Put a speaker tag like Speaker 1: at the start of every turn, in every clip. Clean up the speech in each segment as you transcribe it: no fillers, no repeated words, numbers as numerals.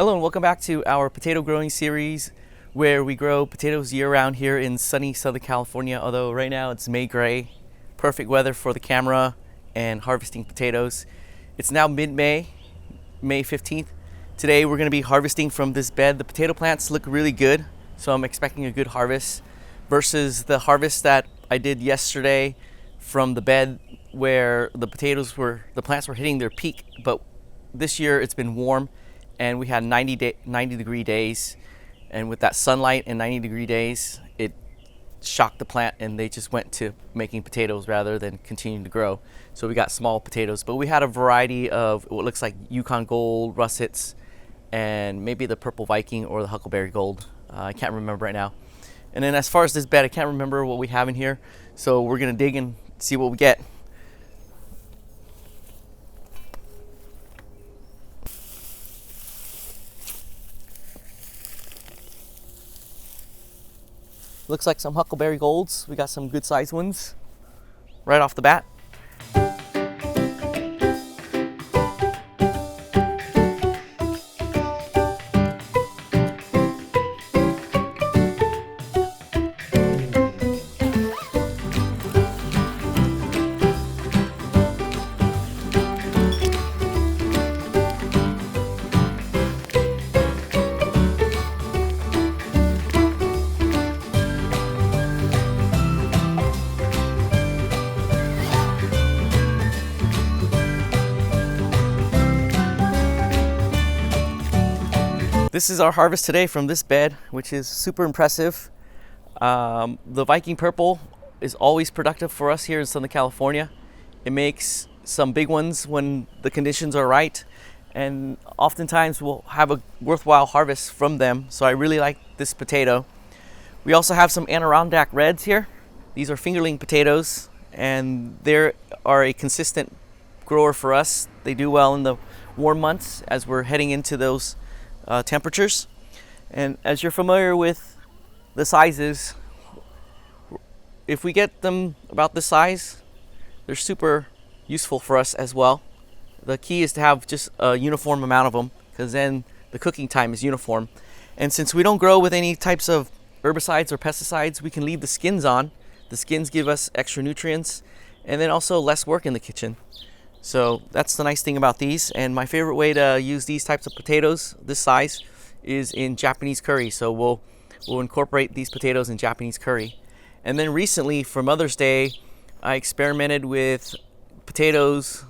Speaker 1: Hello and welcome back to our potato growing series where we grow potatoes year-round here in sunny Southern California, although right now it's May gray. Perfect weather for the camera and harvesting potatoes. It's now mid-May, May 15th. Today we're going to be harvesting from this bed. The potato plants look really good, so I'm expecting a good harvest versus the harvest that I did yesterday from the bed where the plants were hitting their peak, but this year it's been warm and we had 90 degree days, and with that sunlight and 90-degree days, it shocked the plant and they just went to making potatoes rather than continuing to grow. So we got small potatoes, but we had a variety of what looks like Yukon Gold, Russets, and maybe the Purple Viking or the Huckleberry Gold. I can't remember right now. And then as far as this bed, I can't remember what we have in here, so we're gonna dig and see what we get. Looks like some Huckleberry Golds. We got some good sized ones right off the bat. This is our harvest today from this bed, which is super impressive. The Viking Purple is always productive for us here in Southern California. It makes some big ones when the conditions are right, and oftentimes we'll have a worthwhile harvest from them. So I really like this potato. We also have some Adirondack Reds here. These are fingerling potatoes, and they are a consistent grower for us. They do well in the warm months as we're heading into those temperatures. And as you're familiar with the sizes, if we get them about this size, they're super useful for us as well. The key is to have just a uniform amount of them, because then the cooking time is uniform. And since we don't grow with any types of herbicides or pesticides, we can leave the skins on. The skins give us extra nutrients and then also less work in the kitchen. So that's the nice thing about these. And my favorite way to use these types of potatoes, this size, is in Japanese curry. So we'll incorporate these potatoes in Japanese curry. And then recently for Mother's Day, I experimented with potatoes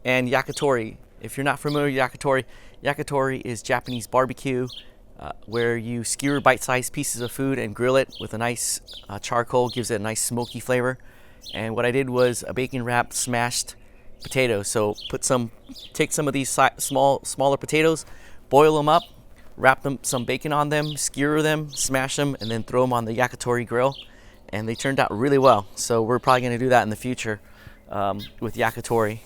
Speaker 1: and yakitori. If you're not familiar with yakitori, yakitori is Japanese barbecue, where you skewer bite-sized pieces of food and grill it with a nice charcoal, gives it a nice smoky flavor. And what I did was a bacon-wrapped smashed potatoes. So take some of these smaller potatoes, boil them up, wrap some bacon on them, skewer them, smash them, and then throw them on the yakitori grill. And they turned out really well. So we're probably going to do that in the future with yakitori.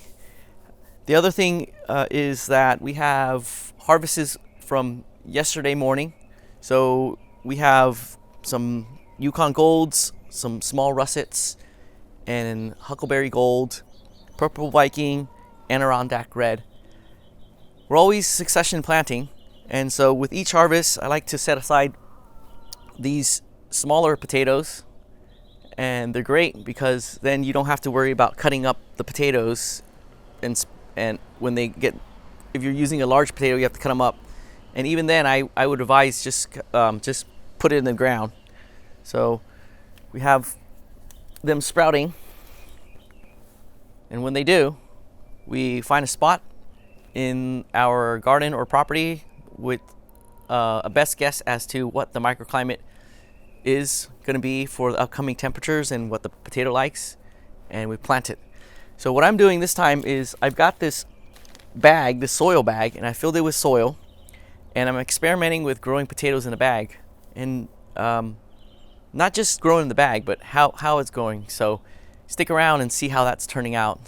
Speaker 1: The other thing is that we have harvests from yesterday morning. So we have some Yukon Golds, some small Russets, and Huckleberry Gold, Purple Viking, Adirondack Red. We're always succession planting, and so with each harvest I like to set aside these smaller potatoes, and they're great because then you don't have to worry about cutting up the potatoes, and when they get, if you're using a large potato you have to cut them up, and even then I would advise just put it in the ground. So we have them sprouting. And when they do, we find a spot in our garden or property with a best guess as to what the microclimate is going to be for the upcoming temperatures and what the potato likes, and we plant it. So what I'm doing this time is I've got this bag, this soil bag, and I filled it with soil, and I'm experimenting with growing potatoes in a bag, and not just growing in the bag, but how it's going. So stick around and see how that's turning out.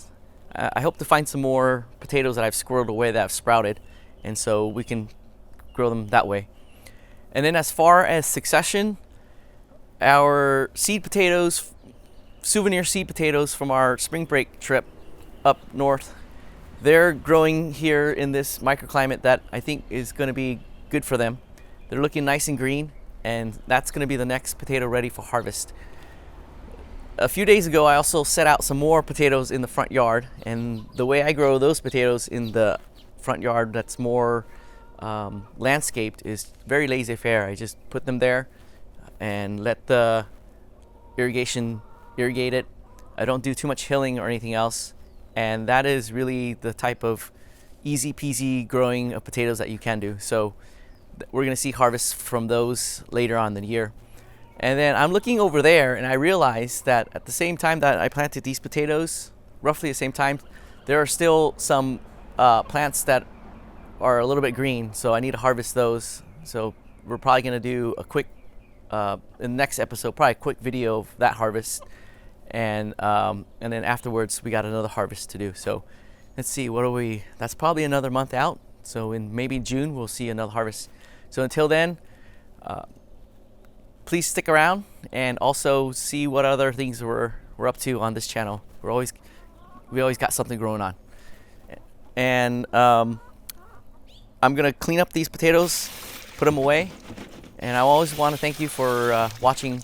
Speaker 1: I hope to find some more potatoes that I've squirreled away that have sprouted, and so we can grow them that way. And then as far as succession, our seed potatoes, souvenir seed potatoes from our spring break trip up north, they're growing here in this microclimate that I think is going to be good for them. They're looking nice and green, and that's going to be the next potato ready for harvest. A few days ago, I also set out some more potatoes in the front yard, and the way I grow those potatoes in the front yard that's more landscaped is very laissez-faire. I just put them there and let the irrigation irrigate it. I don't do too much hilling or anything else, and that is really the type of easy peasy growing of potatoes that you can do. So we're going to see harvests from those later on in the year. And then I'm looking over there, and I realized that at the same time that I planted these potatoes, roughly the same time, there are still some plants that are a little bit green, so I need to harvest those. So we're probably going to do a quick, in the next episode, probably a quick video of that harvest. And then afterwards, we got another harvest to do. So let's see, that's probably another month out. So in maybe June, we'll see another harvest. So until then, please stick around and also see what other things we're up to on this channel. We always got something going on. And I'm gonna clean up these potatoes, put them away, and I always want to thank you for watching